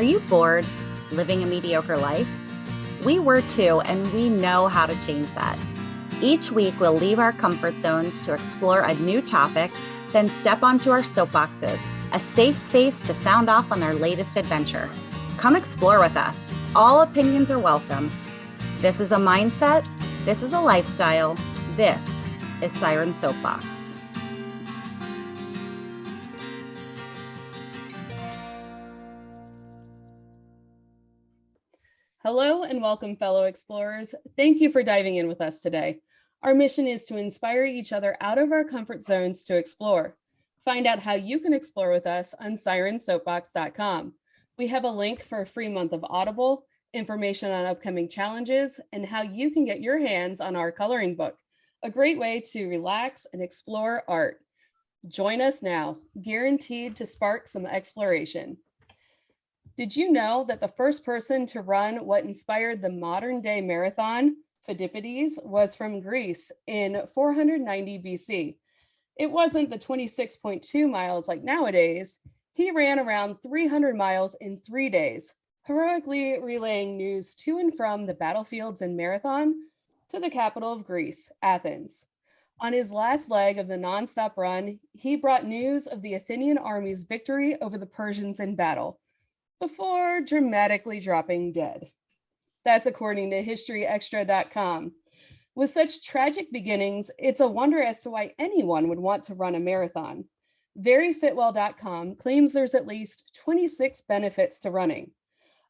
Are you bored living a mediocre life? We were too, and we know how to change that. Each week, we'll leave our comfort zones to explore a new topic, then step onto our soapboxes, a safe space to sound off on our latest adventure. Come explore with us. All opinions are welcome. This is a mindset. This is a lifestyle. This is Siren Soapbox. Hello and welcome, fellow explorers. Thank you for diving in with us today. Our mission is to inspire each other out of our comfort zones to explore. Find out how you can explore with us on sirensoapbox.com. We have a link for a free month of Audible, information on upcoming challenges, and how you can get your hands on our coloring book, a great way to relax and explore art. Join us now, guaranteed to spark some exploration. Did you know that the first person to run what inspired the modern day marathon, Phidippides, was from Greece in 490 BC? It wasn't the 26.2 miles like nowadays. He ran around 300 miles in 3 days, heroically relaying news to and from the battlefields and marathon to the capital of Greece, Athens. On his last leg of the nonstop run, he brought news of the Athenian army's victory over the Persians in battle, before dramatically dropping dead. That's according to historyextra.com. With such tragic beginnings, it's a wonder as to why anyone would want to run a marathon. VeryFitWell.com claims there's at least 26 benefits to running.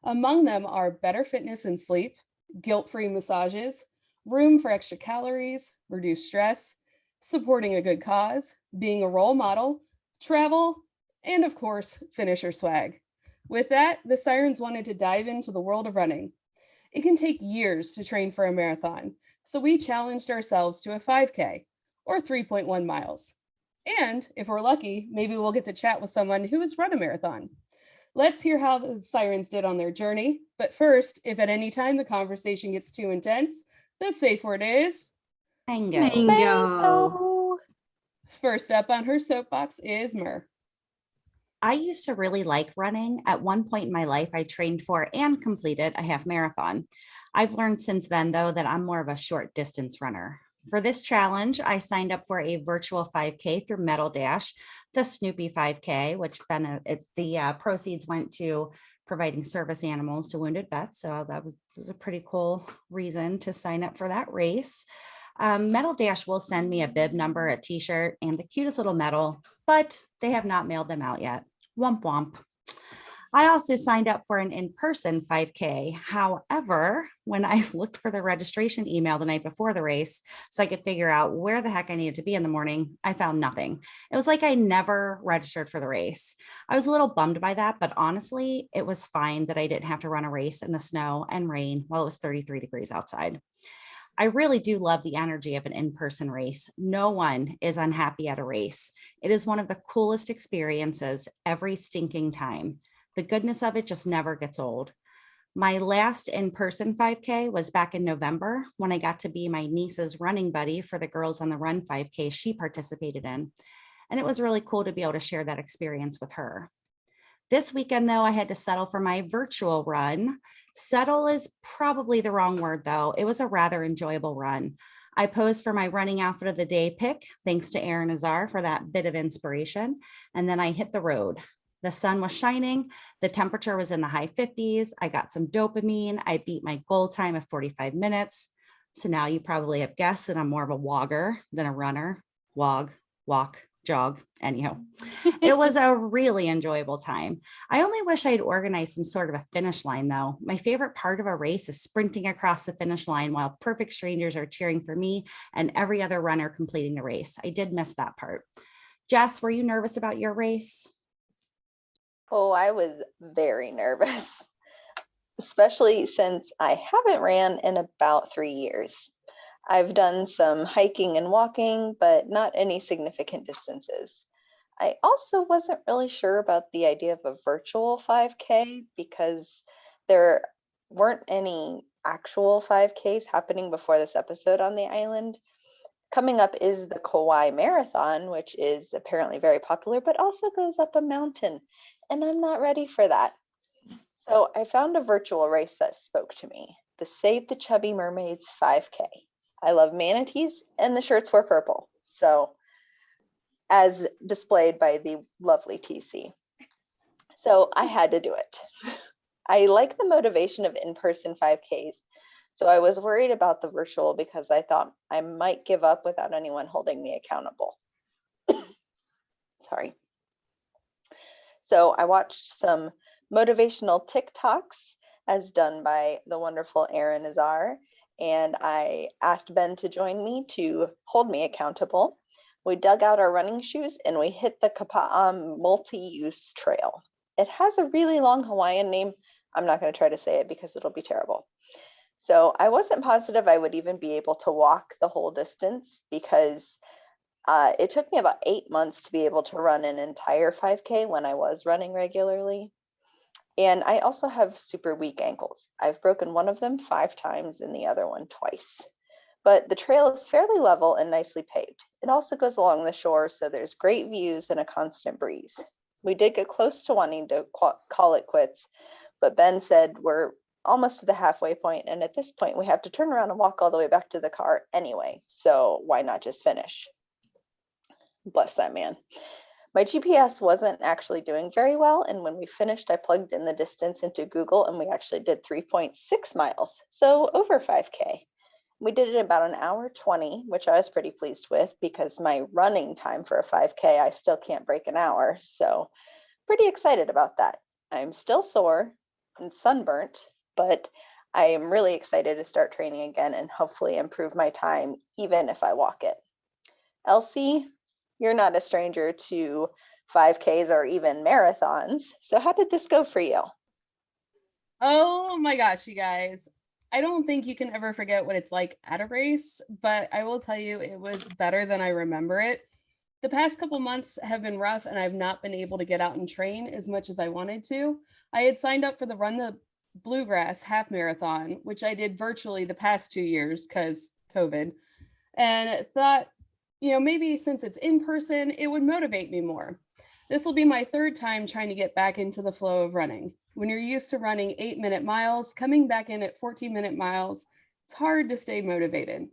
Among them are better fitness and sleep, guilt-free massages, room for extra calories, reduced stress, supporting a good cause, being a role model, travel, and of course, finisher swag. With that, the Sirens wanted to dive into the world of running. It can take years to train for a marathon, so we challenged ourselves to a 5K, or 3.1 miles. And if we're lucky, maybe we'll get to chat with someone who has run a marathon. Let's hear how the Sirens did on their journey. But first, if at any time the conversation gets too intense, the safe word is Mango. First up on her soapbox is Mer. I used to really like running. At one point in my life, I trained for and completed a half marathon. I've learned since then, though, that I'm more of a short distance runner. For this challenge, I signed up for a virtual 5K through Metal Dash, the Snoopy 5K, which the proceeds went to providing service animals to wounded vets. So that was a pretty cool reason to sign up for that race. Metal Dash will send me a bib number, a t-shirt, and the cutest little medal, but they have not mailed them out yet. Womp womp. I also signed up for an in-person 5K. However, when I looked for the registration email the night before the race so I could figure out where the heck I needed to be in the morning, I found nothing. It was like I never registered for the race. I was a little bummed by that, but honestly, it was fine that I didn't have to run a race in the snow and rain while it was 33 degrees outside. I really do love the energy of an in-person race. No one is unhappy at a race. It is one of the coolest experiences every stinking time. The goodness of it just never gets old. My last in-person 5K was back in November when I got to be my niece's running buddy for the Girls on the Run 5K she participated in. And it was really cool to be able to share that experience with her. This weekend, though, I had to settle for my virtual run. Settle is probably the wrong word, though. It was a rather enjoyable run. I posed for my running outfit of the day pick, thanks to Azar for that bit of inspiration. And then I hit the road. The sun was shining. The temperature was in the high 50s. I got some dopamine. I beat my goal time of 45 minutes. So now you probably have guessed that I'm more of a wogger than a runner. Wog, walk, jog. Anyhow, it was a really enjoyable time. I only wish I'd organized some sort of a finish line, though. My favorite part of a race is sprinting across the finish line while perfect strangers are cheering for me and every other runner completing the race. I did miss that part. Jess, were you nervous about your race? Oh, I was very nervous, especially since I haven't ran in about 3 years. I've done some hiking and walking, but not any significant distances. I also wasn't really sure about the idea of a virtual 5K because there weren't any actual 5Ks happening before this episode on the island. Coming up is the Kauai Marathon, which is apparently very popular, but also goes up a mountain, and I'm not ready for that. So I found a virtual race that spoke to me, the Save the Chubby Mermaids 5K. I love manatees and the shirts were purple. So as displayed by the lovely TC. So I had to do it. I like the motivation of in-person 5Ks. So I was worried about the virtual because I thought I might give up without anyone holding me accountable. Sorry. So I watched some motivational TikToks as done by the wonderful Azar, and I asked Ben to join me to hold me accountable. We dug out our running shoes and we hit the Kapa'am multi-use trail. It has a really long Hawaiian name. I'm not going to try to say it because it'll be terrible. So I wasn't positive I would even be able to walk the whole distance because it took me about 8 months to be able to run an entire 5K when I was running regularly. And I also have super weak ankles. I've broken one of them 5 times and the other one twice. But the trail is fairly level and nicely paved. It also goes along the shore, so there's great views and a constant breeze. We did get close to wanting to call it quits, but Ben said we're almost to the halfway point, and at this point we have to turn around and walk all the way back to the car anyway, so why not just finish? Bless that man. My GPS wasn't actually doing very well, and when we finished, I plugged in the distance into Google, and we actually did 3.6 miles, so over 5K. We did it in about 1:20, which I was pretty pleased with because my running time for a 5K, I still can't break an hour, so pretty excited about that. I'm still sore and sunburnt, but I am really excited to start training again and hopefully improve my time, even if I walk it. Elsie, you're not a stranger to 5Ks or even marathons. So how did this go for you? Oh my gosh, you guys. I don't think you can ever forget what it's like at a race, but I will tell you it was better than I remember it. The past couple months have been rough and I've not been able to get out and train as much as I wanted to. I had signed up for the Run the Bluegrass half marathon, which I did virtually the past 2 years because COVID, and thought, maybe since it's in person, it would motivate me more. This will be my 3rd time trying to get back into the flow of running. When you're used to running 8-minute miles, coming back in at 14-minute miles, it's hard to stay motivated.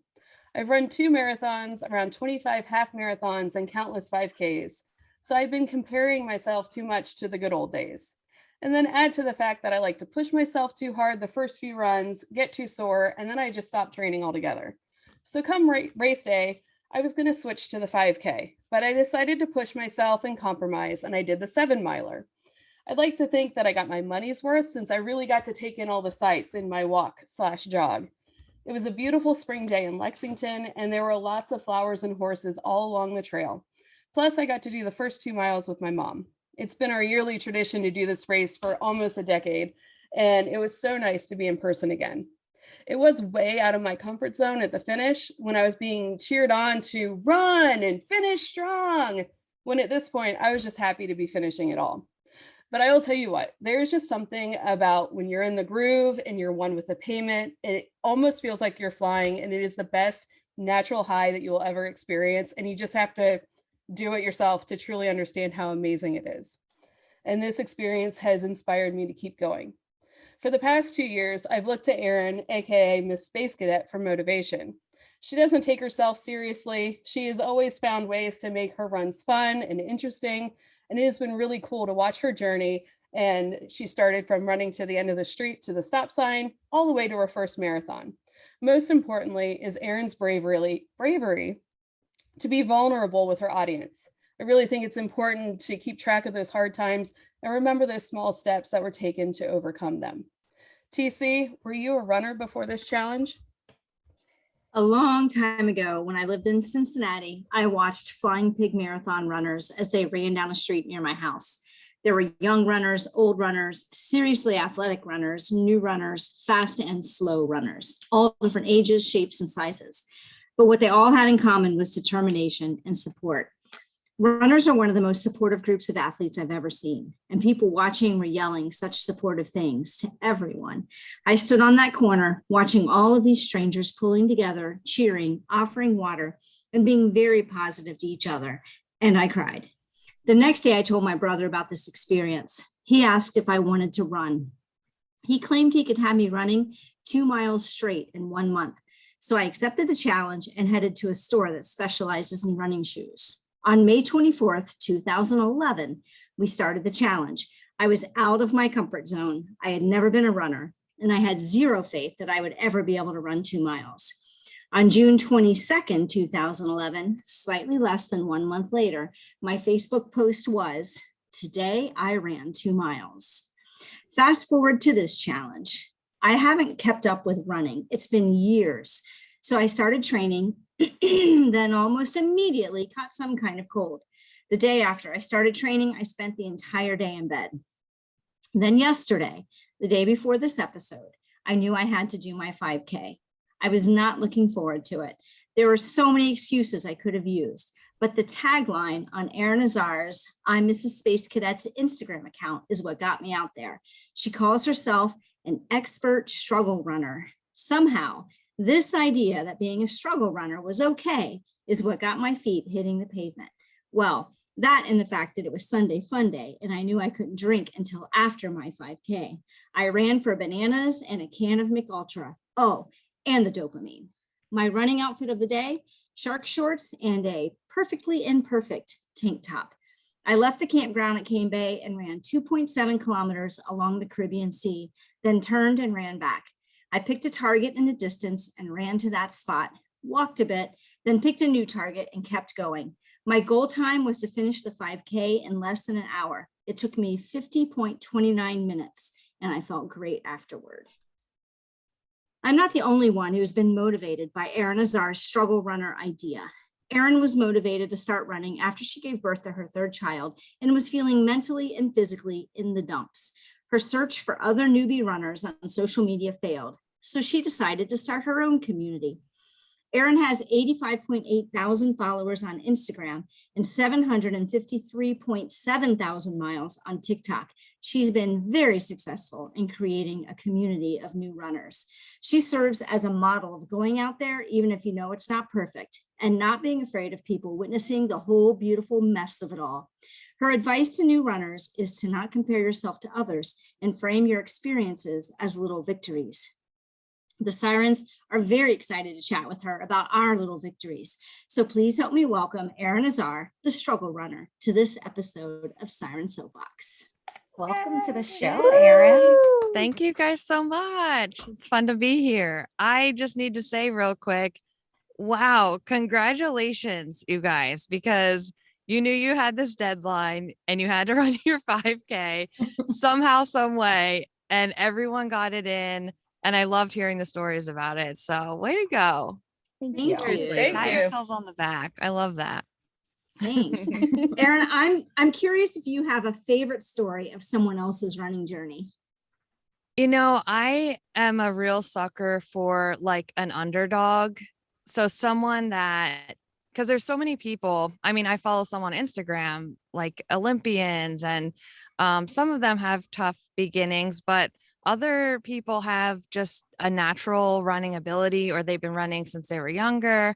I've run 2 marathons, around 25 half marathons, and countless 5Ks. So I've been comparing myself too much to the good old days. And then add to the fact that I like to push myself too hard the first few runs, get too sore, and then I just stop training altogether. So come race day, I was going to switch to the 5K, but I decided to push myself and compromise, and I did the 7-miler. I'd like to think that I got my money's worth since I really got to take in all the sights in my walk/jog. It was a beautiful spring day in Lexington, and there were lots of flowers and horses all along the trail. Plus, I got to do the first 2 miles with my mom. It's been our yearly tradition to do this race for almost a decade, and it was so nice to be in person again. It was way out of my comfort zone at the finish when I was being cheered on to run and finish strong, when at this point, I was just happy to be finishing it all. But I will tell you what, there's just something about when you're in the groove and you're one with the pavement, it almost feels like you're flying, and it is the best natural high that you will ever experience. And you just have to do it yourself to truly understand how amazing it is. And this experience has inspired me to keep going. For the past 2 years, I've looked to Erin, aka Miss Space Cadet, for motivation. She doesn't take herself seriously. She has always found ways to make her runs fun and interesting, and it has been really cool to watch her journey. And she started from running to the end of the street to the stop sign, all the way to her first marathon. Most importantly is Erin's bravery to be vulnerable with her audience. I really think it's important to keep track of those hard times and remember those small steps that were taken to overcome them. TC, were you a runner before this challenge? A long time ago, when I lived in Cincinnati, I watched Flying Pig Marathon runners as they ran down a street near my house. There were young runners, old runners, seriously athletic runners, new runners, fast and slow runners, all different ages, shapes, and sizes. But what they all had in common was determination and support. Runners are one of the most supportive groups of athletes I've ever seen, and people watching were yelling such supportive things to everyone. I stood on that corner watching all of these strangers pulling together, cheering, offering water, and being very positive to each other, and I cried. The next day, I told my brother about this experience. He asked if I wanted to run. He claimed he could have me running 2 miles straight in 1 month. So I accepted the challenge and headed to a store that specializes in running shoes. On May 24th, 2011, we started the challenge. I was out of my comfort zone. I had never been a runner, and I had zero faith that I would ever be able to run 2 miles. On June 22nd, 2011, slightly less than 1 month later, my Facebook post was, "Today I ran 2 miles." Fast forward to this challenge. I haven't kept up with running. It's been years. So I started training, then almost immediately caught some kind of cold. The day after I started training, I spent the entire day in bed. Then yesterday, the day before this episode, I knew I had to do my 5K. I was not looking forward to it. There were so many excuses I could have used, but the tagline on Erin Azar's I'm Mrs. Space Cadet's Instagram account is what got me out there. She calls herself an expert struggle runner. Somehow, this idea that being a struggle runner was okay is what got my feet hitting the pavement. Well, that and the fact that it was Sunday fun day and I knew I couldn't drink until after my 5K. I ran for bananas and a can of McUltra. Oh, and the dopamine. My running outfit of the day, shark shorts and a perfectly imperfect tank top. I left the campground at Cane Bay and ran 2.7 kilometers along the Caribbean Sea, then turned and ran back. I picked a target in the distance and ran to that spot, walked a bit, then picked a new target and kept going. My goal time was to finish the 5K in less than an hour. It took me 50.29 minutes, and I felt great afterward. I'm not the only one who's been motivated by Erin Azar's struggle runner idea. Erin was motivated to start running after she gave birth to her third child and was feeling mentally and physically in the dumps. Her search for other newbie runners on social media failed, so she decided to start her own community. Erin has 85.8 thousand followers on Instagram and 753.7 thousand miles on TikTok. She's been very successful in creating a community of new runners. She serves as a model of going out there, even if you know it's not perfect, and not being afraid of people witnessing the whole beautiful mess of it all. Her advice to new runners is to not compare yourself to others and frame your experiences as little victories. The Sirens are very excited to chat with her about our little victories. So please help me welcome Erin Azar, the struggle runner, to this episode of Siren Soapbox. Welcome to the show, Erin. Thank you guys so much. It's fun to be here. I just need to say real quick, wow, congratulations, you guys, because you knew you had this deadline and you had to run your 5K somehow, some way, and everyone got it in. And I loved hearing the stories about it. So way to go. Thank you. Seriously, Thank pat you. yourselves on the back. I love that. Thanks. Erin, I'm curious if you have a favorite story of someone else's running journey. You know, I am a real sucker for like an underdog. So someone that, because there's so many people, I mean, I follow some on Instagram, like Olympians, and some of them have tough beginnings, but other people have just a natural running ability, or they've been running since they were younger.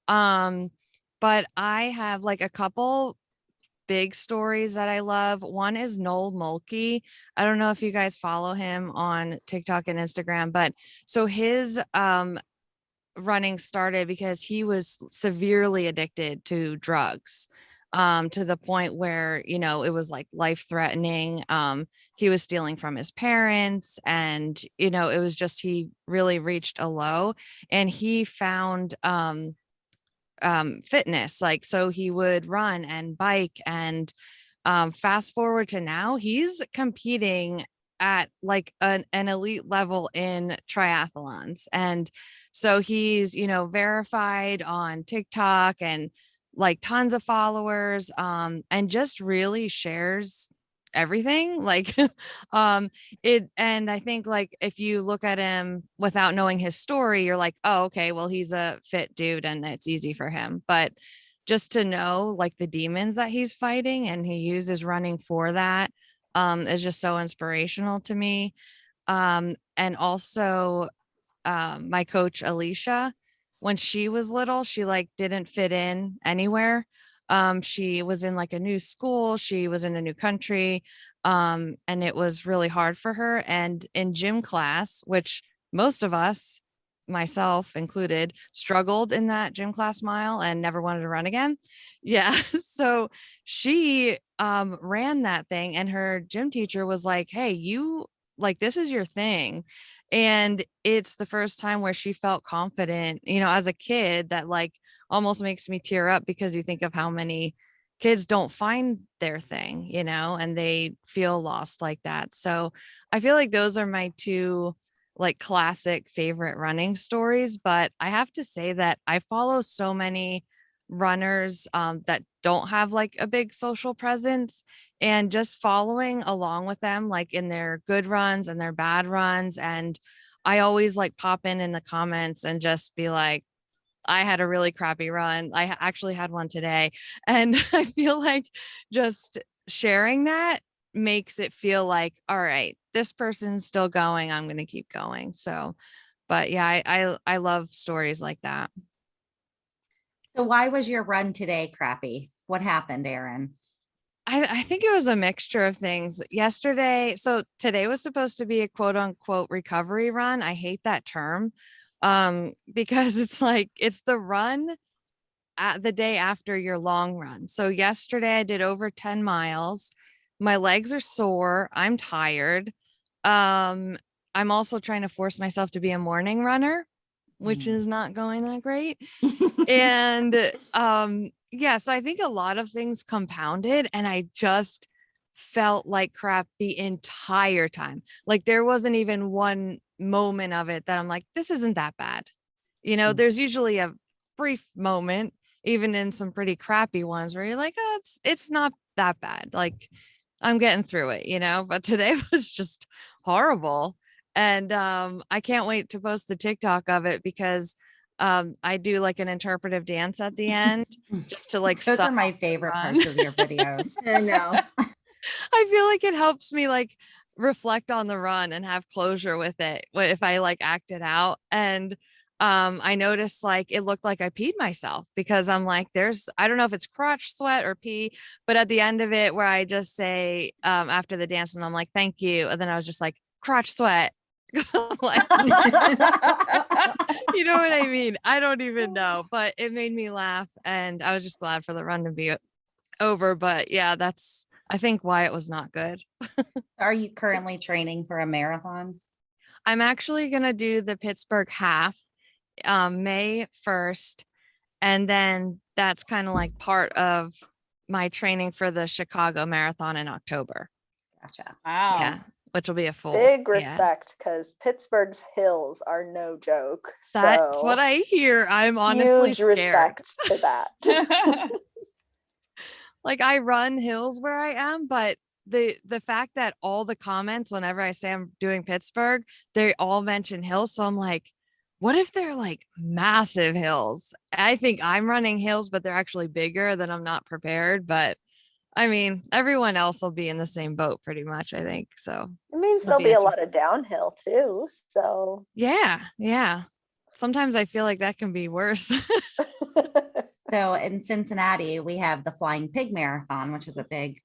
But I have like a couple big stories that I love. One is Noel Mulkey. I don't know if you guys follow him on TikTok and Instagram, but so his running started because he was severely addicted to drugs, to the point where, you know, it was like life threatening. He was stealing from his parents, and, you know, it was just, he really reached a low, and he found fitness. Like, so he would run and bike, and fast forward to now, he's competing at like an elite level in triathlons. And so he's, you know, verified on TikTok and like tons of followers, and just really shares everything. Like and I think, like, if you look at him without knowing his story, you're like, oh, okay, well, he's a fit dude and it's easy for him. But just to know like the demons that he's fighting, and he uses running for that, is just so inspirational to me. And also my coach Alicia, when she was little, she like didn't fit in anywhere. She was in like a new school, she was in a new country, and it was really hard for her. And in gym class, which most of us, myself included, struggled in that gym class mile and never wanted to run again. Yeah. So she ran that thing, and her gym teacher was like, hey, you like, this is your thing. And it's the first time where she felt confident, as a kid, that like almost makes me tear up, because you think of how many kids don't find their thing, and they feel lost like that. So I feel like those are my two like classic favorite running stories. But I have to say that I follow so many runners that don't have like a big social presence, and just following along with them, like in their good runs and their bad runs. And I always like pop in the comments and just be like, I had a really crappy run. I actually had one today. And I feel like just sharing that makes it feel like, all right, this person's still going, I'm going to keep going. So, but yeah, I love stories like that. So why was your run today crappy? What happened, Erin? I think it was a mixture of things yesterday. So today was supposed to be a quote unquote recovery run. I hate that term because it's like, it's the run at the day after your long run. So yesterday I did over 10 miles. My legs are sore. I'm tired. I'm also trying to force myself to be a morning runner, which is not going that great. And yeah, so I think a lot of things compounded, and I just felt like crap the entire time. Like there wasn't even one moment of it that I'm like, this isn't that bad. There's usually a brief moment, even in some pretty crappy ones, where you're like, oh, it's not that bad. Like I'm getting through it, but today was just horrible. And I can't wait to post the TikTok of it, because I do like an interpretive dance at the end, just to like Those sum are my up the favorite run. parts of your videos. I know. I feel like it helps me like reflect on the run and have closure with it if I like act it out. And I noticed like it looked like I peed myself, because I'm like, I don't know if it's crotch sweat or pee, but at the end of it, where I just say after the dance, and I'm like, thank you, and then I was just like, crotch sweat. Because I'm like, you know what I mean? I don't even know, but it made me laugh, and I was just glad for the run to be over. But yeah, that's, I think, why it was not good. Are you currently training for a marathon? I'm actually going to do the Pittsburgh half May 1st. And then that's kind of like part of my training for the Chicago Marathon in October. Gotcha. Wow. Yeah, which will be a full. Big Yeah. respect, because Pittsburgh's hills are no joke. That's So what I hear. I'm honestly huge scared. respect to that. Like I run hills where I am, but the fact that all the comments, whenever I say I'm doing Pittsburgh, they all mention hills. So I'm like, what if they're like massive hills? I think I'm running hills, but they're actually bigger, then I'm not prepared. But I mean, everyone else will be in the same boat pretty much, I think. So It means it'll there'll be a interesting. lot of downhill too. So Yeah. Sometimes I feel like that can be worse. So in Cincinnati, we have the Flying Pig Marathon, which is a big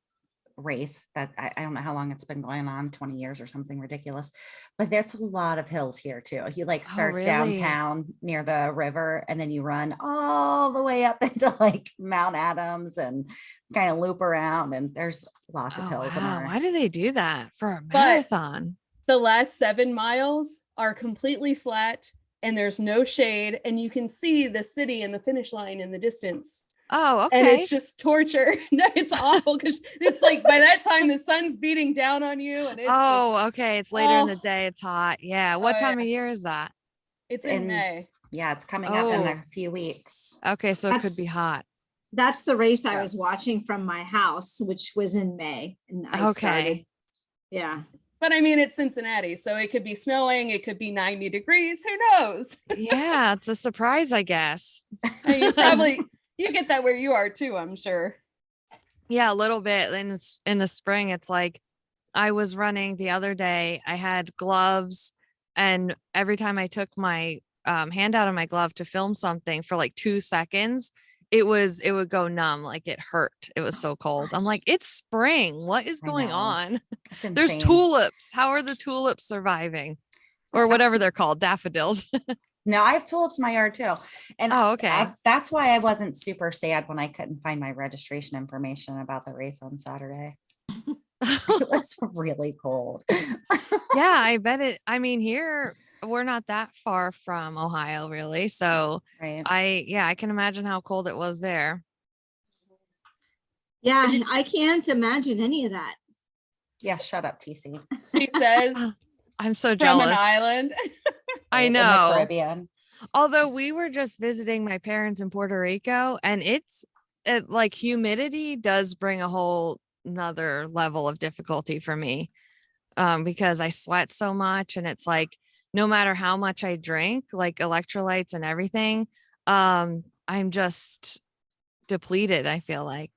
race that I don't know how long it's been going on, 20 years or something ridiculous, but there's a lot of hills here too. You like start really? downtown near the river, and then you run all the way up into like Mount Adams and kind of loop around, and there's lots of hills in Wow. our. Why do they do that for a But- marathon? The last 7 miles are completely flat, and there's no shade, and you can see the city and the finish line in the distance. Oh, okay. And it's just torture. No, it's awful, because it's like by that time the sun's beating down on you, and it's okay. It's later in the Oh. day. It's hot. Yeah. What Oh, time yeah. of year is that? it's in in- May. Yeah, it's coming up in Oh. a few weeks. Okay. So it could That's- be hot. That's the race I Yeah. was watching from my house, which was in May. And I Okay. started. Yeah. But I mean, it's Cincinnati, so it could be snowing, it could be 90 degrees, who knows? Yeah. It's a surprise, I guess. And you get that where you are too, I'm sure. Yeah, a little bit. And it's in the spring. It's like I was running the other day. I had gloves, and every time I took my hand out of my glove to film something for like 2 seconds, it would go numb, like it hurt. It was so cold. I'm gosh. like, it's spring. What is I going know. on? It's There's insane. tulips. How are the tulips surviving? Or whatever they're called, daffodils. No, I have tulips in my yard too. And Oh, okay. that's why I wasn't super sad when I couldn't find my registration information about the race on Saturday. It was really cold. Yeah, I bet it. I mean, here we're not that far from Ohio, really. So Right. I can imagine how cold it was there. Yeah, I can't imagine any of that. Yeah, shut up, TC. She says I'm so from jealous. an island. I In the know. Caribbean. Although we were just visiting my parents in Puerto Rico, and like humidity does bring a whole another level of difficulty for me, because I sweat so much, and it's like no matter how much I drink, like electrolytes and everything, I'm just depleted. I feel like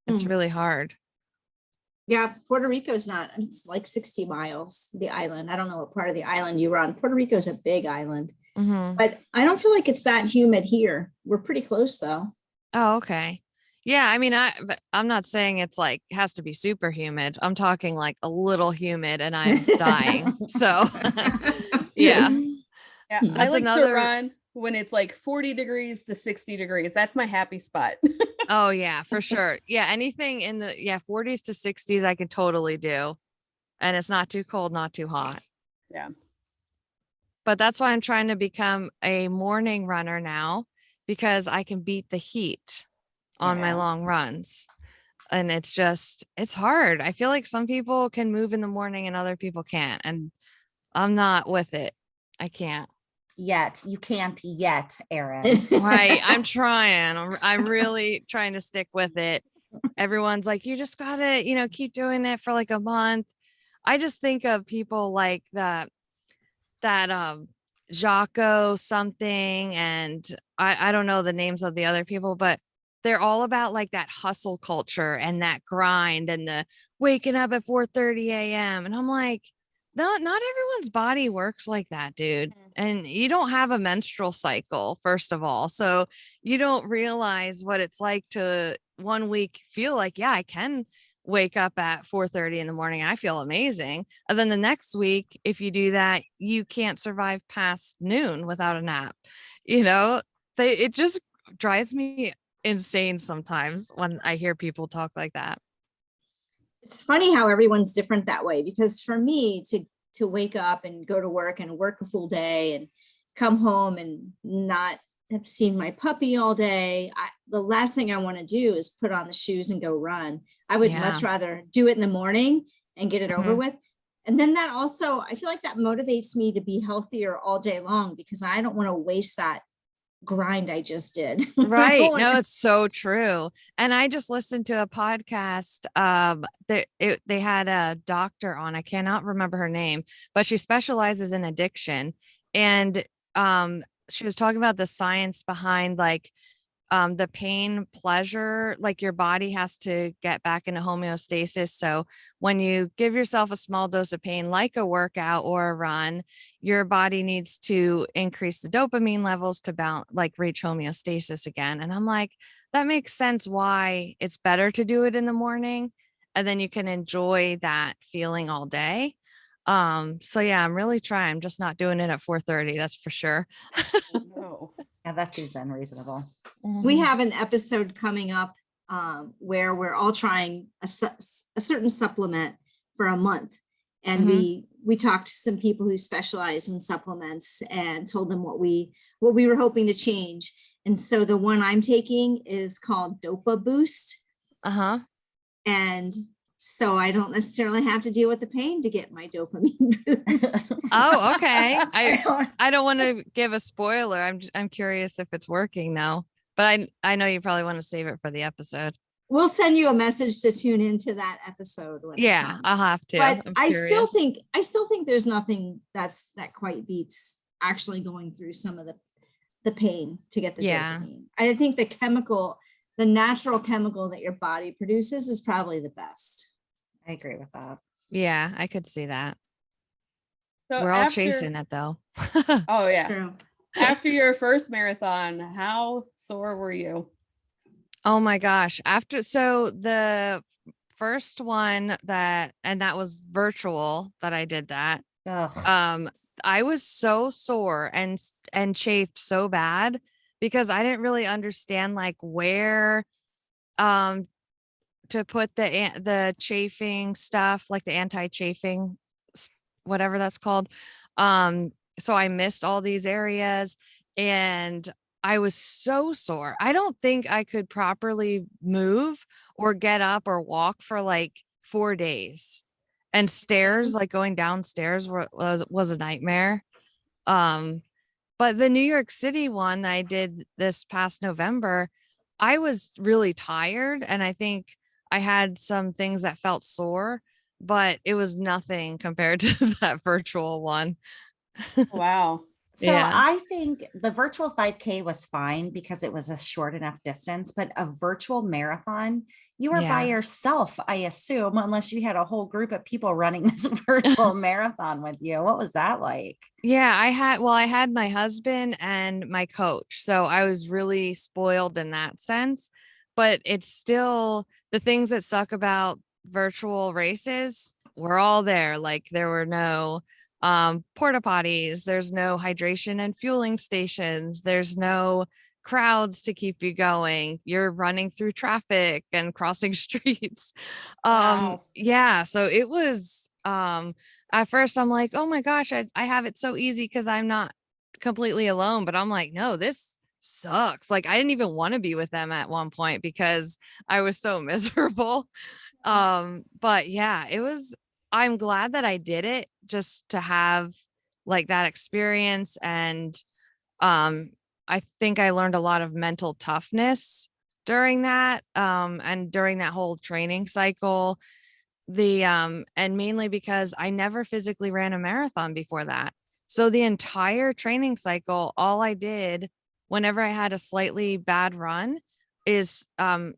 it's really hard. Yeah, Puerto Rico's not, it's like 60 miles, the island. I don't know what part of the island you were on. Puerto Rico's a big island, Mhm. but I don't feel like it's that humid here. We're pretty close though. Oh, okay. Yeah, I mean, but I'm not saying it's like has to be super humid. I'm talking like a little humid and I'm dying. So yeah, Yeah, I That's like to another- run when it's like 40 degrees to 60 degrees. That's my happy spot. oh yeah, for sure. Yeah, anything in the 40s to 60s I could totally do. And it's not too cold, not too hot. Yeah. But that's why I'm trying to become a morning runner now, because I can beat the heat on my Yeah. long runs. And it's hard. I feel like some people can move in the morning and other people can't. And I'm not with it. I can't. Yet. You can't yet, Erin. Right. I'm trying. I'm really trying to stick with it. Everyone's like, you just gotta, keep doing it for like a month. I just think of people like that Jocko something, and I don't know the names of the other people, but they're all about like that hustle culture and that grind and the waking up at 4:30 a.m. And I'm like, not everyone's body works like that, dude. And you don't have a menstrual cycle, first of all. So you don't realize what it's like to one week feel like, yeah, I can wake up at 4:30 in the morning. I feel amazing. And then the next week, if you do that, you can't survive past noon without a nap. It just drives me insane sometimes when I hear people talk like that. It's funny how everyone's different that way, because for me to wake up and go to work and work a full day and come home and not have seen my puppy all day, the last thing I want to do is put on the shoes and go run. I would much rather do it in the morning and get it over with. And then that also, I feel like that motivates me to be healthier all day long, because I don't want to waste that grind I just did. Right. No, it's so true. And I just listened to a podcast. They had a doctor on, I cannot remember her name, but she specializes in addiction. And she was talking about the science behind like the pain pleasure, like your body has to get back into homeostasis. So when you give yourself a small dose of pain, like a workout or a run, your body needs to increase the dopamine levels to reach homeostasis again. And I'm like, that makes sense why it's better to do it in the morning. And then you can enjoy that feeling all day. So yeah, I'm really trying. I'm just not doing it at 4:30. That's for sure. No. Yeah, that seems unreasonable. We have an episode coming up where we're all trying a certain supplement for a month. And we talked to some people who specialize in supplements and told them what we were hoping to change. And so the one I'm taking is called Dopa Boost. And so I don't necessarily have to deal with the pain to get my dopamine boost. Oh, okay. I don't want to give a spoiler. I'm curious if it's working though. But I know you probably want to save it for the episode. We'll send you a message to tune into that episode. When it comes. I'll have to. But I still think there's nothing that quite beats actually going through some of the pain to get the dopamine. I think the natural chemical that your body produces is probably the best. I agree with that. Yeah, I could see that. So We're all chasing it though. Oh yeah. True. After your first marathon, how sore were you? Oh my gosh. So the first one that was virtual that I did that. Ugh. Um, I was so sore and chafed so bad because I didn't really understand like where um to put the chafing stuff, like the anti-chafing, whatever that's called. So I missed all these areas and I was so sore. I don't think I could properly move or get up or walk for like 4 days. And stairs, like going downstairs was a nightmare. Um, but the New York City one that I did this past November, I was really tired and I think I had some things that felt sore, but it was nothing compared to that virtual one. Wow. So Yeah. I think the virtual 5K was fine because it was a short enough distance, but a virtual marathon, you were by Yeah. yourself, I assume, unless you had a whole group of people running this virtual marathon with you. What was that like? Yeah, I had my husband and my coach. So I was really spoiled in that sense, but it's still the things that suck about virtual races were all there. Like there were no porta potties, there's no hydration and fueling stations, there's no crowds to keep you going. You're running through traffic and crossing streets. Wow. Yeah, so it was at first I'm like, oh my gosh, I have it so easy because I'm not completely alone. But I'm like, no, this sucks. Like I didn't even want to be with them at one point because I was so miserable. But yeah, I'm glad that I did it just to have like that experience. And um, I think I learned a lot of mental toughness during that. And during that whole training cycle, and mainly because I never physically ran a marathon before that. So the entire training cycle, all I did whenever I had a slightly bad run is I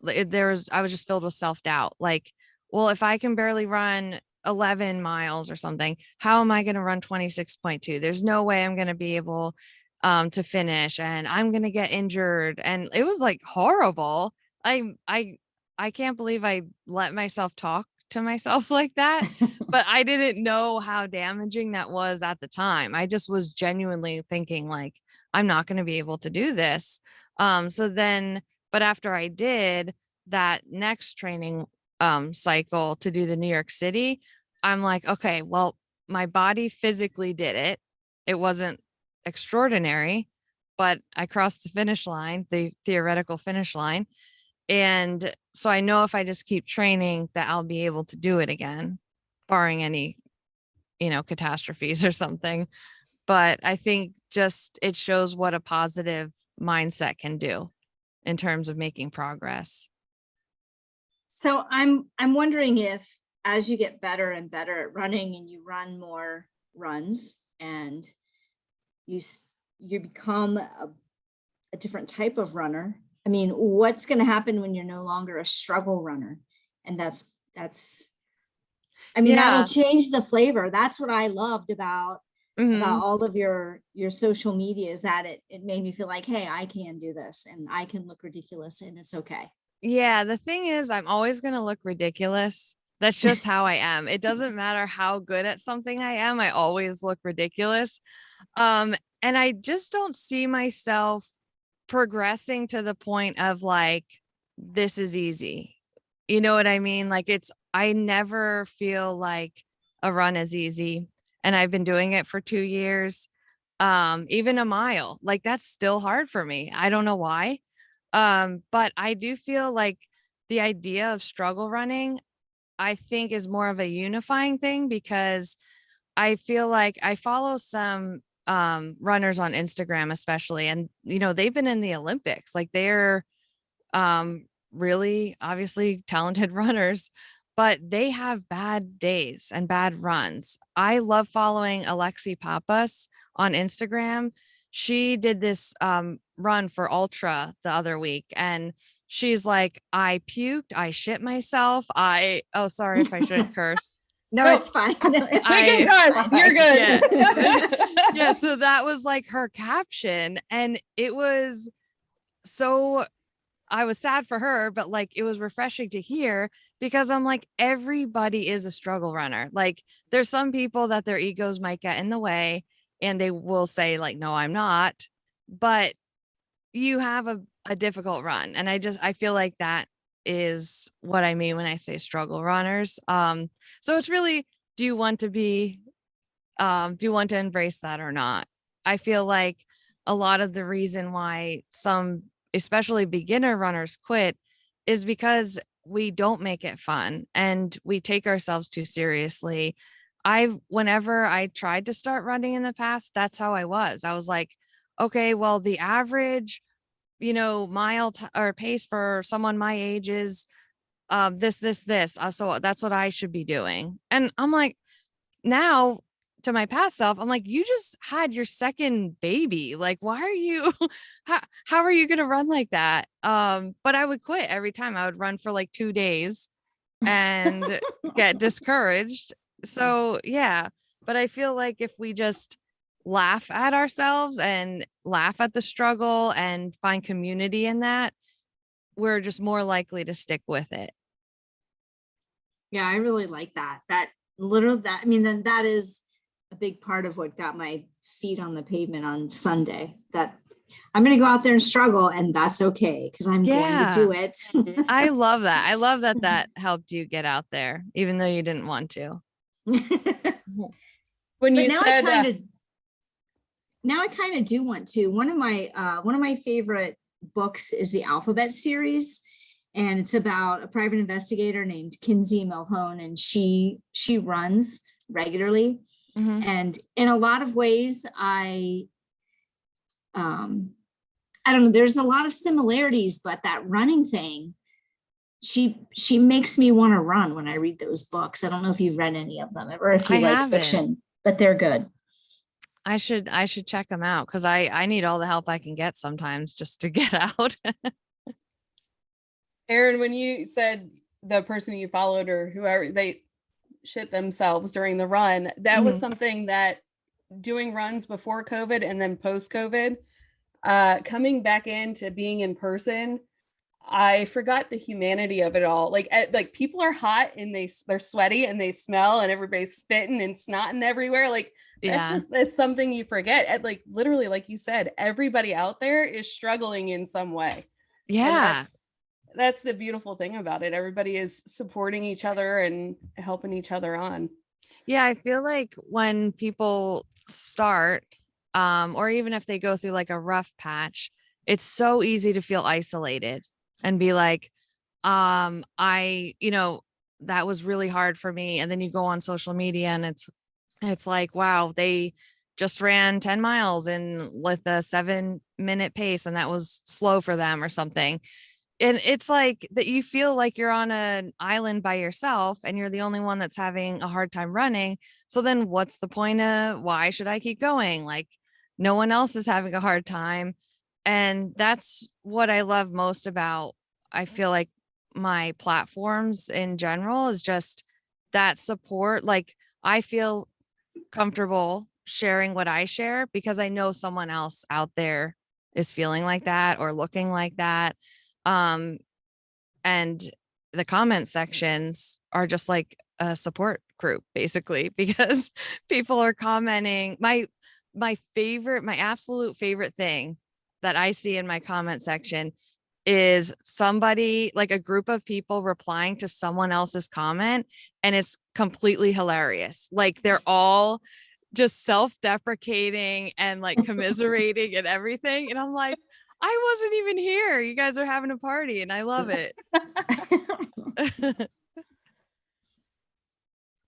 was just filled with self-doubt. Like, well, if I can barely run 11 miles or something, how am I going to run 26.2? There's no way I'm going to be able to finish and I'm going to get injured. And it was like horrible. I can't believe I let myself talk to myself like that, but I didn't know how damaging that was at the time. I just was genuinely thinking like, I'm not going to be able to do this. But after I did that next training cycle to do the New York City, I'm like, okay, well, my body physically did it. It wasn't extraordinary, but I crossed the finish line, the theoretical finish line. And so I know if I just keep training that I'll be able to do it again, barring any, catastrophes or something. But I think just it shows what a positive mindset can do in terms of making progress. So I'm wondering if as you get better and better at running and you run more runs and you you become a different type of runner. I mean, what's going to happen when you're no longer a struggle runner? And I mean, Yeah. that'll change the flavor. That's what I loved about Mhm. all of your social media, is that it made me feel like, hey, I can do this and I can look ridiculous and it's okay. Yeah, the thing is, I'm always going to look ridiculous. That's just how I am. It doesn't matter how good at something I am, I always look ridiculous. And I just don't see myself progressing to the point of like, this is easy. You know what I mean? Like I never feel like a run is easy. And I've been doing it for 2 years. Even a mile, like that's still hard for me. I don't know why. But I do feel like the idea of struggle running, I think is more of a unifying thing because I feel like I follow some runners on Instagram especially, and they've been in the Olympics. Like they're really obviously talented runners, but they have bad days and bad runs. I love following Alexi Pappas on Instagram. She did this run for Ultra the other week, and she's like, I puked, I shit myself. Oh, sorry if I shouldn't curse. No, No. it's fine. We can cuss. You're good. Yeah, so that was like her caption, and it was so I was sad for her, but like it was refreshing to hear because I'm like, everybody is a struggle runner. Like there's some people that their egos might get in the way and they will say like, no, I'm not. But you have a difficult run. And I feel like that is what I mean when I say struggle runners. So it's really, do you want to be, do you want to embrace that or not? I feel like a lot of the reason why some, especially beginner runners, quit is because we don't make it fun and we take ourselves too seriously. Whenever I tried to start running in the past, that's how I was. I was like, okay, well, the average, or pace for someone my age is this. So that's what I should be doing. And I'm like, now to my past self, I'm like, you just had your second baby. Like, why are you, how are you going to run like that? But I would quit every time. I would run for like 2 days and get discouraged. So yeah, but I feel like if we just laugh at ourselves and laugh at the struggle and find community in that, we're just more likely to stick with it. Yeah, I really like that. Then that is a big part of what got my feet on the pavement on Sunday, that I'm going to go out there and struggle, and that's okay because I'm going to do it. I love that. I love that that helped you get out there, even though you didn't want to. When you now said I kind of do want to. One of my favorite books is the Alphabet series, and it's about a private investigator named Kinsey Milhone, and she runs regularly. Mhm. And in a lot of ways, I don't know, there's a lot of similarities, but that running thing, she makes me want to run when I read those books. I don't know if you've read any of them or if you I like haven't. fiction, but they're good. I should check them out because I need all the help I can get sometimes just to get out. Erin, when you said the person you followed or whoever, they shit themselves during the run, that was Mhm. something that doing runs before COVID and then post COVID, coming back into being in person, I forgot the humanity of it all. Like people are hot and they're sweaty and they smell and everybody's spitting and snotting everywhere. Like Yeah. that's something you forget. And like literally, like you said, everybody out there is struggling in some way. And Yeah. that's the beautiful thing about it. Everybody is supporting each other and helping each other on. Yeah, I feel like when people start, or even if they go through like a rough patch, it's so easy to feel isolated and be like, that was really hard for me. And then you go on social media and it's like, wow, they just ran 10 miles with a 7-minute pace and that was slow for them or something. And it's like that you feel like you're on an island by yourself and you're the only one that's having a hard time running. So then what's the point of why should I keep going? Like no one else is having a hard time. And that's what I love most about, I feel like my platforms in general is just that support. Like I feel comfortable sharing what I share because I know someone else out there is feeling like that or looking like that. Um, and the comment sections are just like a support group basically because people are commenting. My absolute favorite thing that I see in my comment section is somebody, like a group of people replying to someone else's comment, and it's completely hilarious. Like they're all just self-deprecating and like commiserating and everything. And I'm like, I wasn't even here. You guys are having a party and I love it.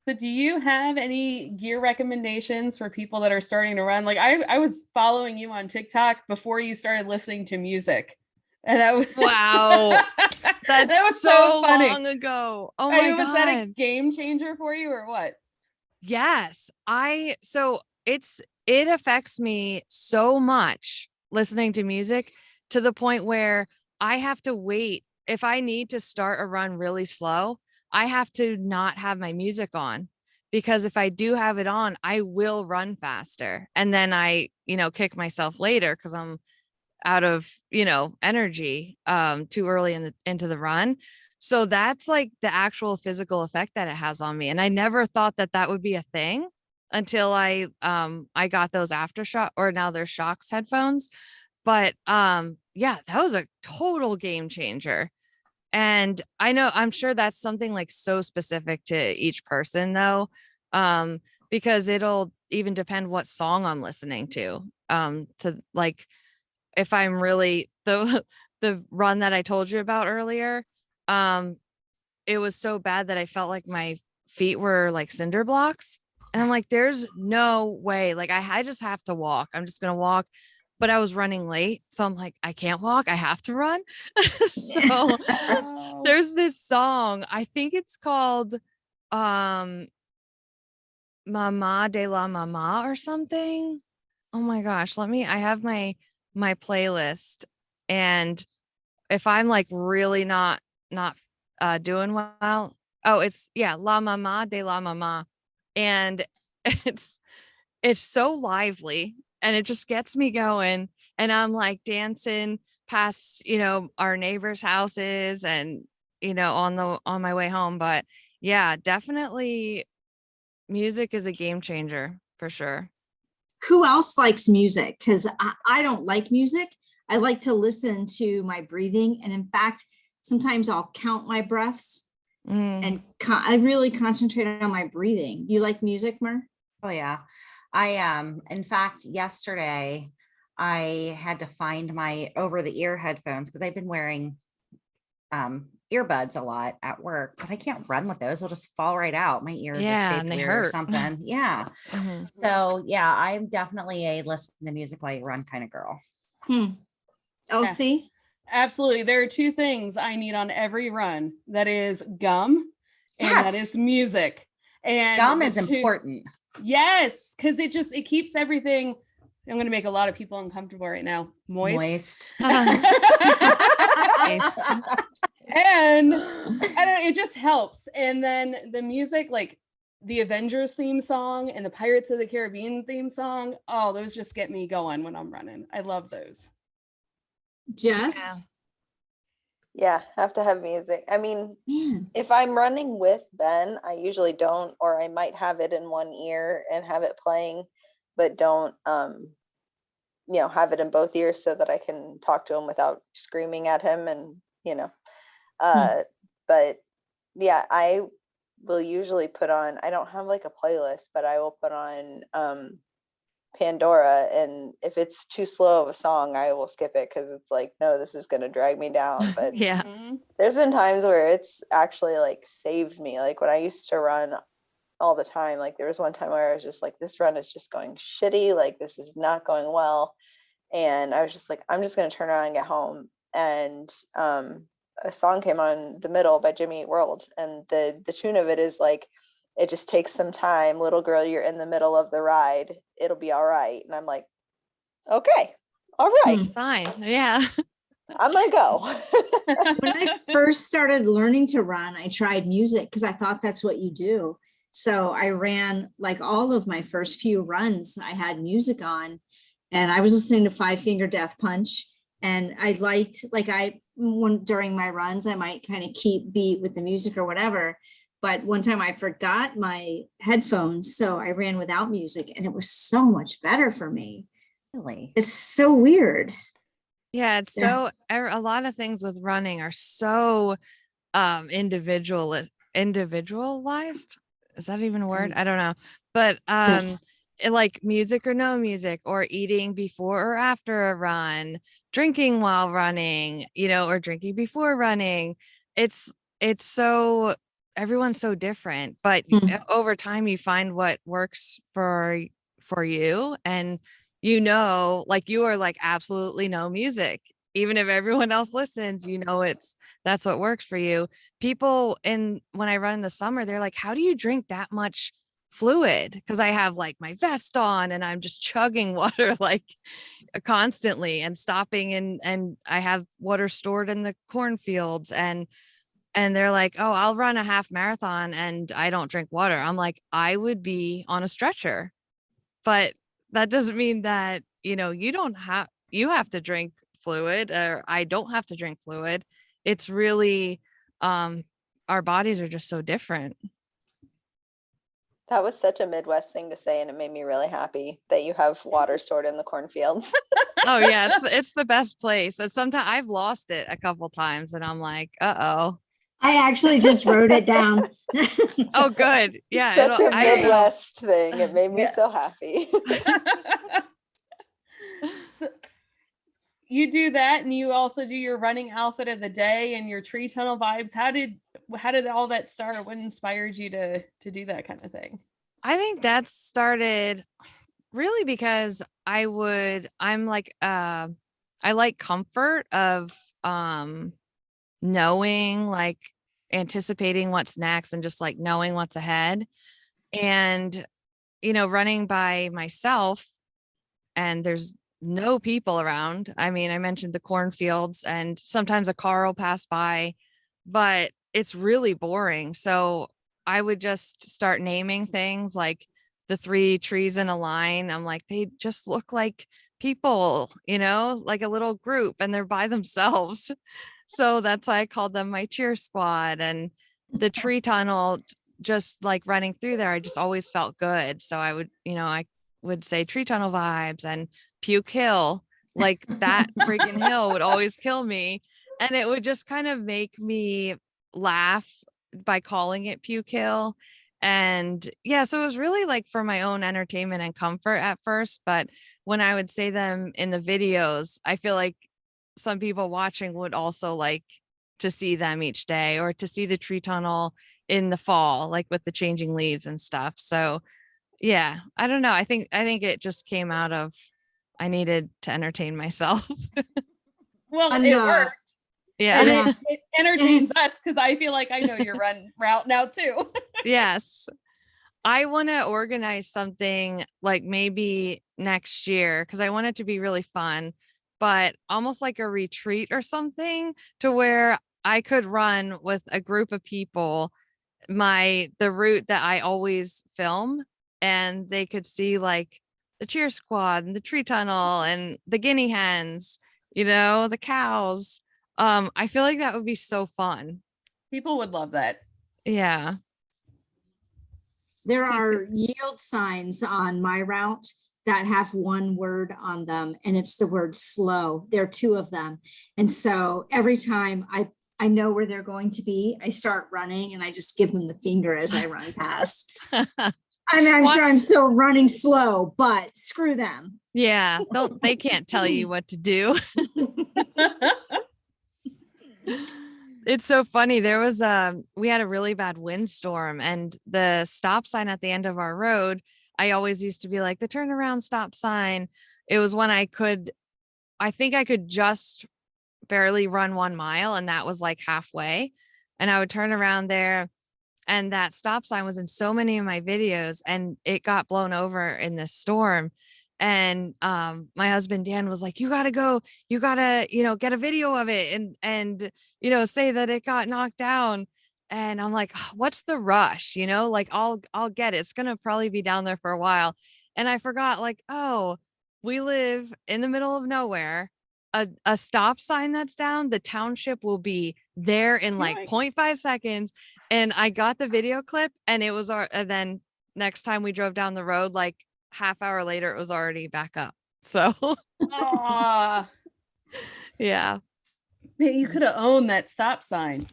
So do you have any gear recommendations for people that are starting to run? Like I was following you on TikTok before you started listening to music. And that was Wow. that That's was so funny. long ago. Oh I my mean, was that a God. game changer for you or what? Yes. It affects me so much listening to music to the point where I have to wait. If I need to start a run really slow, I have to not have my music on because if I do have it on, I will run faster. And then I kick myself later because out of, energy too early into the run. So that's like the actual physical effect that it has on me. And I never thought that that would be a thing until I got those Aftershock, or now they're Shocks headphones. But yeah, that was a total game changer. And I'm sure that's something like so specific to each person though. Because it'll even depend what song I'm listening to like, if I'm really the run that I told you about earlier, it was so bad that I felt like my feet were like cinder blocks. And I'm like, there's no way. Like I just have to walk. I'm just gonna walk. But I was running late. So I'm like, I can't walk. I have to run. So there's this song. I think it's called Mama de la Mama or something. Oh my gosh. I have my playlist, and if I'm like really not doing well, oh, it's La Mama de la Mama. And it's so lively, and it just gets me going, and I'm like dancing past, our neighbors' houses, and on my way home. But yeah, definitely music is a game changer for sure. Who else likes music? Because I don't like music. I like to listen to my breathing. And in fact, sometimes I'll count my breaths and I really concentrate on my breathing. You like music, Mer? Oh yeah. I in fact, yesterday I had to find my over the ear headphones because I've been wearing earbuds a lot at work, but I can't run with those. They'll just fall right out. My ears are shaped and they weird or hurt. something. Yeah. So yeah, I'm definitely a listen to music while you run kind of girl. Elsie? Absolutely. There are two things I need on every run. That is gum and that is music. And gum is important. Yes, because it keeps everything. I'm going to make a lot of people uncomfortable right now. Moist. And it just helps. And then the music, like the Avengers theme song and the Pirates of the Caribbean theme song, oh, those just get me going when I'm running. I love those. Jess? Yeah, have to have music. I mean, if I'm running with Ben, I usually don't, or I might have it in one ear and have it playing, but don't, have it in both ears so that I can talk to him without screaming at him and, but yeah, I will usually put on, I don't have like a playlist, but I will put on, Pandora, and if it's too slow of a song, I will skip it because it's like, no, this is going to drag me down. But yeah, there's been times where it's actually like saved me. Like when I used to run all the time, like there was one time where I was just like, this run is just going shitty, like this is not going well, and I was just like, I'm just going to turn around and get home. And a song came on, The Middle by Jimmy Eat World, and the tune of it is like, it just takes some time, little girl, you're in the middle of the ride, it'll be all right. And I'm like, okay, all right, fine, yeah. I'm gonna go. When I first started learning to run, I tried music because I thought that's what you do. So I ran like all of my first few runs, I had music on, and I was listening to Five Finger Death Punch. And I liked, during my runs, I might kind of keep beat with the music or whatever. But one time I forgot my headphones, so I ran without music, and it was so much better for me. Really? It's so weird. Yeah, it's so a lot of things with running are so individualized. Is that even a word? I don't know. But like music or no music, or eating before or after a run, drinking while running, or drinking before running. It's so, everyone's so different, but over time you find what works for you. And like you are like absolutely no music, even if everyone else listens, that's what works for you. People when I run in the summer, they're like, how do you drink that much fluid? Because I have like my vest on and I'm just chugging water like constantly and stopping, and I have water stored in the cornfields, and they're like, oh, I'll run a half marathon and I don't drink water. I'm like, I would be on a stretcher. But that doesn't mean that, you have to drink fluid, or I don't have to drink fluid. It's really, our bodies are just so different. That was such a Midwest thing to say, and it made me really happy that you have water stored in the cornfields. Oh yeah, it's the best place. And sometimes I've lost it a couple times and I'm like, uh-oh. I actually just wrote it down. Oh, good. Yeah. Such a I don't know. Midwest thing. It made me Yeah. so happy. So you do that, and you also do your running outfit of the day and your tree tunnel vibes. How did all that start? What inspired you to do that kind of thing? I think that started really because I'm like, I like comfort of knowing, like anticipating what's next and just like knowing what's ahead. And, running by myself and there's no people around. I mean, I mentioned the cornfields and sometimes a car will pass by, but it's really boring. So I would just start naming things like the 3 trees in a line. I'm like, they just look like people, like a little group, and they're by themselves. So that's why I called them my cheer squad. And the tree tunnel, just like running through there, I just always felt good. So I would say tree tunnel vibes and Puke Hill, like that freaking hill would always kill me. And it would just kind of make me laugh by calling it Puke Hill. And yeah, so it was really like for my own entertainment and comfort at first. But when I would say them in the videos, I feel like some people watching would also like to see them each day, or to see the tree tunnel in the fall, like with the changing leaves and stuff. So yeah, I don't know. I think it just came out of, I needed to entertain myself. Well, And, it worked. Yeah. And it entertains it's- us, because I feel like I know your run route now too. Yes. I want to organize something like maybe next year, because I want it to be really fun, but almost like a retreat or something, to where I could run with a group of people the route that I always film, and they could see like the cheer squad and the tree tunnel and the guinea hens, the cows. I feel like that would be so fun. People would love that. Yeah. There TC. are yield signs on my route that have one word on them, and it's the word slow. There are 2 of them. And so every time I know where they're going to be, I start running and I just give them the finger as I run past. I mean, I'm What? sure I'm still running slow, but screw them. Yeah. They can't tell you what to do. It's so funny. There was we had a really bad windstorm, and the stop sign at the end of our road, I always used to be like, the turnaround stop sign. It was when I think I could just barely run 1 mile, and that was like halfway. And I would turn around there, and that stop sign was in so many of my videos, and it got blown over in this storm. And my husband Dan was like, you gotta go, you gotta, get a video of it and say that it got knocked down. And I'm like, "Oh, what's the rush? Like I'll get it. It's gonna probably be down there for a while." And I forgot, like, oh, we live in the middle of nowhere. A stop sign that's down, the township will be there in like Right. 0.5 seconds. And I got the video clip, and it was and then next time we drove down the road, like half hour later, it was already back up. So Aw, yeah, man, you could have owned that stop sign.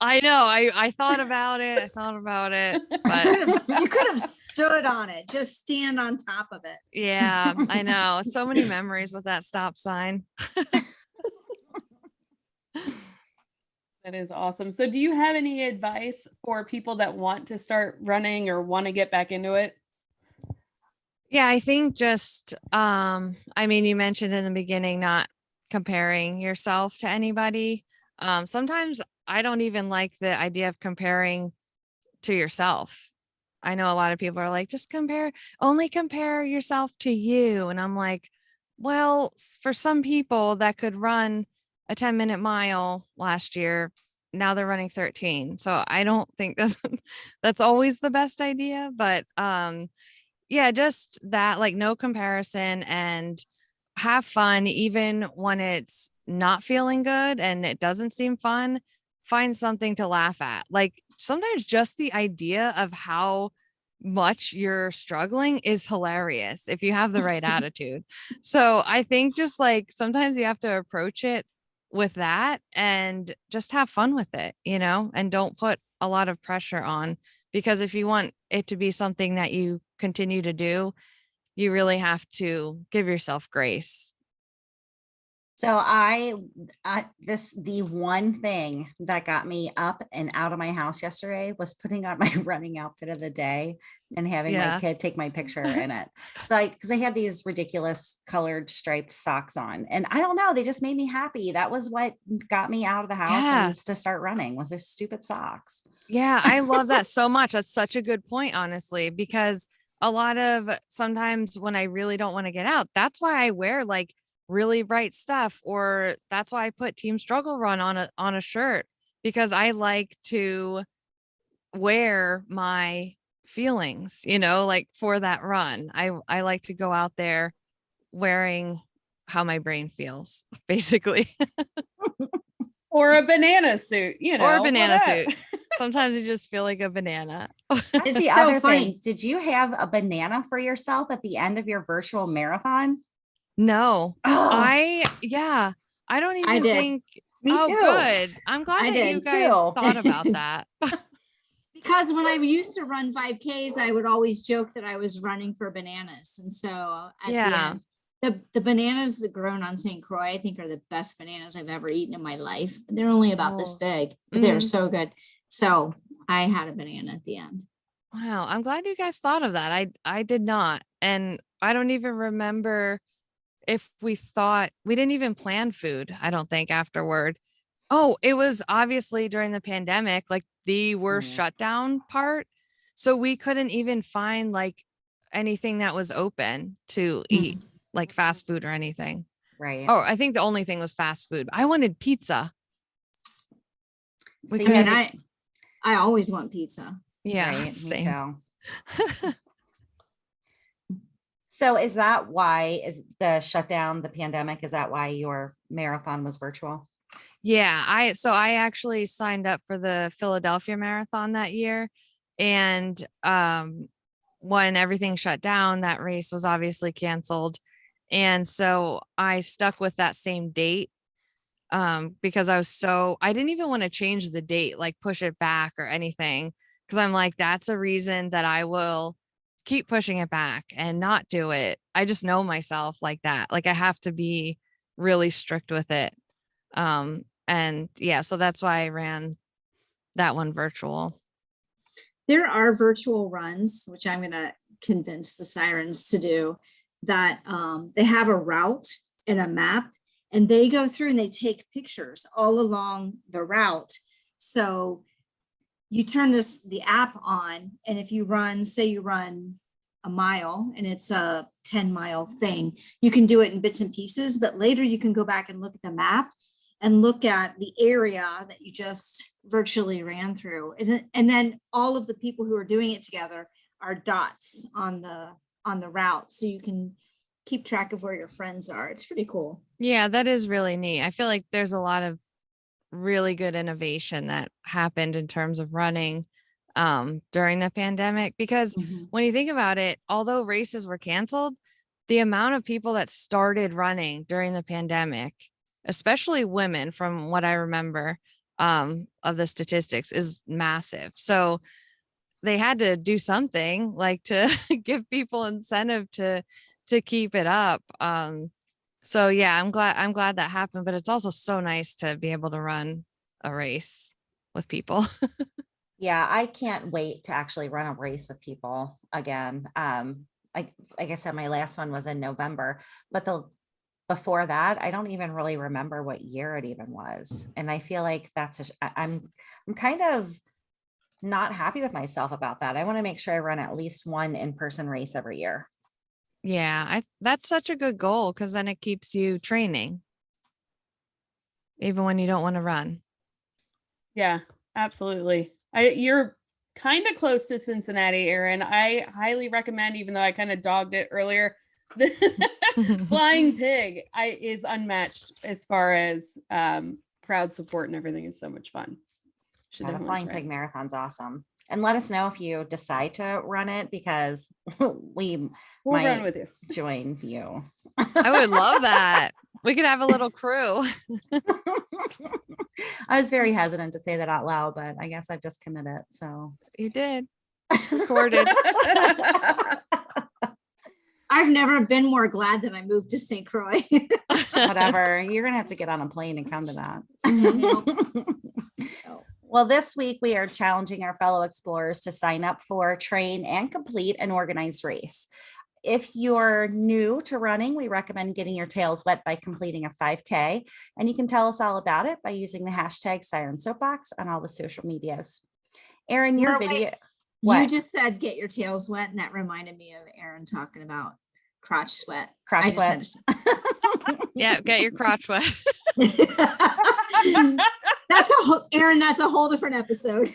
I know. I thought about it. But You could have stood on it, just stand on top of it. yeah, I know. So many memories with that stop sign. That is awesome. So do you have any advice for people that want to start running or want to get back into it? Yeah, I think just, I mean, you mentioned in the beginning, not comparing yourself to anybody. Sometimes I don't even like the idea of comparing to yourself. I know a lot of people are like, just only compare yourself to you. And I'm like, well, for some people that could run a 10-minute mile last year, now they're running 13. So I don't think that's always the best idea, but, yeah, just that, like, no comparison, and have fun even when it's not feeling good and it doesn't seem fun. Find something to laugh at. Like sometimes just the idea of how much you're struggling is hilarious if you have the right attitude. So I think just like sometimes you have to approach it with that and just have fun with it, and don't put a lot of pressure on, because if you want it to be something that you continue to do, you really have to give yourself grace. So the one thing that got me up and out of my house yesterday was putting on my running outfit of the day and having my Yeah. kid take my picture in it. Because I had these ridiculous colored striped socks on, and I don't know, they just made me happy. That was what got me out of the house Yeah. and to start running, was those stupid socks. Yeah, I love that so much. That's such a good point, honestly, because a lot of sometimes when I really don't want to get out, that's why I wear like really bright stuff, or that's why I put Team Struggle Run on a shirt, because I like to wear my feelings, like for that run. I like to go out there wearing how my brain feels, basically. Or a banana suit, Or a banana whatever. suit. Sometimes you just feel like a banana. That's It's the so other funny. thing. Did you have a banana for yourself at the end of your virtual marathon? No, Oh, I don't I even did. think. me Oh, too. good. I'm glad I that you did guys too. thought about that. Because when I used to run 5Ks, I would always joke that I was running for bananas. And so at the Yeah. end, the bananas that grown on St. Croix, I think, are the best bananas I've ever eaten in my life. They're only about this Oh, big, but they're mhm. so good. So I had a banana at the end. Wow, I'm glad you guys thought of that. I did not. And I don't even remember if we didn't even plan food, I don't think, afterward. Oh, it was obviously during the pandemic, like the worst Mm, shutdown part. So we couldn't even find like anything that was open to eat, like fast food or anything. right. Oh, I think the only thing was fast food. I wanted pizza. So We you I mean, had to, I always want pizza. Yeah, right, me same. too. So is that why is the shutdown, the pandemic, is that why your marathon was virtual? Yeah, I actually signed up for the Philadelphia Marathon that year, and when everything shut down, that race was obviously canceled. And so I stuck with that same date, because I didn't even want to change the date, like push it back or anything, because I'm like, that's a reason that I will keep pushing it back and not do it. I just know myself like that. Like I have to be really strict with it. And yeah, so that's why I ran that one virtual. There are virtual runs, which I'm going to convince the Sirens to do, that they have a route and a map, and they go through and they take pictures all along the route. So you turn the app on, and if you run, say you run a mile and it's a 10-mile thing, you can do it in bits and pieces, but later you can go back and look at the map and look at the area that you just virtually ran through. And then all of the people who are doing it together are dots on the route. So you can keep track of where your friends are. It's pretty cool. Yeah, that is really neat. I feel like there's a lot of really good innovation that happened in terms of running during the pandemic, because when you think about it, although races were canceled, the amount of people that started running during the pandemic, especially women, from what I remember of the statistics, is massive. So they had to do something like to give people incentive to keep it up. So yeah, I'm glad that happened, but it's also so nice to be able to run a race with people. Yeah, I can't wait to actually run a race with people again. Like I said, my last one was in November, but before that, I don't even really remember what year it even was. And I feel like I'm kind of not happy with myself about that. I want to make sure I run at least one in-person race every year. Yeah, that's such a good goal, because then it keeps you training even when you don't want to run. Yeah, absolutely. You're kind of close to Cincinnati, Aaron. I highly recommend, even though I kind of dogged it earlier, Flying Pig is unmatched as far as crowd support and everything. Is so much fun. Should The definitely Flying try Pig it. Marathon's awesome. And let us know if you decide to run it because we We'll run might with you. join you. I would love that. We could have a little crew. I was very hesitant to say that out loud, but I guess I've just committed. So You did. Recorded. I've never been more glad that I moved to St. Croix. whatever, you're gonna have to get on a plane and come to that. Oh. Well, this week we are challenging our fellow explorers to sign up for, train, and complete an organized race. If you're new to running, we recommend getting your tails wet by completing a 5K. And you can tell us all about it by using the hashtag Siren Soapbox on all the social medias. Erin, your Or wait, video. You What? just said get your tails wet, and that reminded me of Aaron talking about crotch sweat. Crotch I just sweat. had to Yeah, get your crotch wet. That's a whole, Aaron, that's a whole different episode.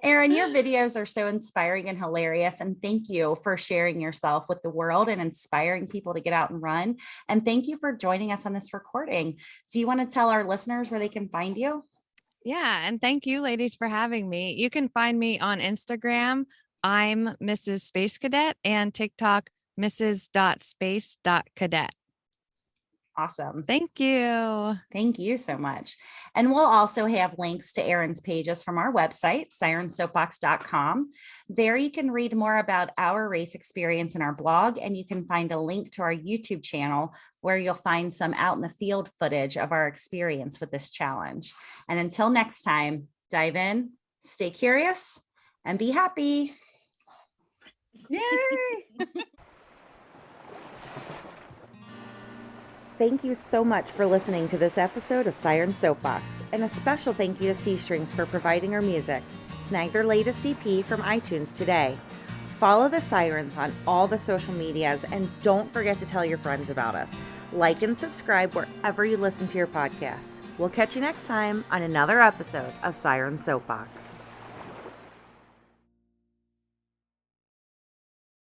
Erin, your videos are so inspiring and hilarious. And thank you for sharing yourself with the world and inspiring people to get out and run. And thank you for joining us on this recording. Do you want to tell our listeners where they can find you? Yeah. And thank you, ladies, for having me. You can find me on Instagram. I'm Mrs. Space Cadet, and TikTok, Mrs.space.cadet. Awesome. Thank you. Thank you so much. And we'll also have links to Erin's pages from our website, sirensoapbox.com. There you can read more about our race experience in our blog, and you can find a link to our YouTube channel where you'll find some out in the field footage of our experience with this challenge. And until next time, dive in, stay curious, and be happy. Yay! Thank you so much for listening to this episode of Siren Soapbox, and a special thank you to C Strings for providing our music. Snag their latest EP from iTunes today. Follow the Sirens on all the social medias, and don't forget to tell your friends about us. Like and subscribe wherever you listen to your podcasts. We'll catch you next time on another episode of Siren Soapbox.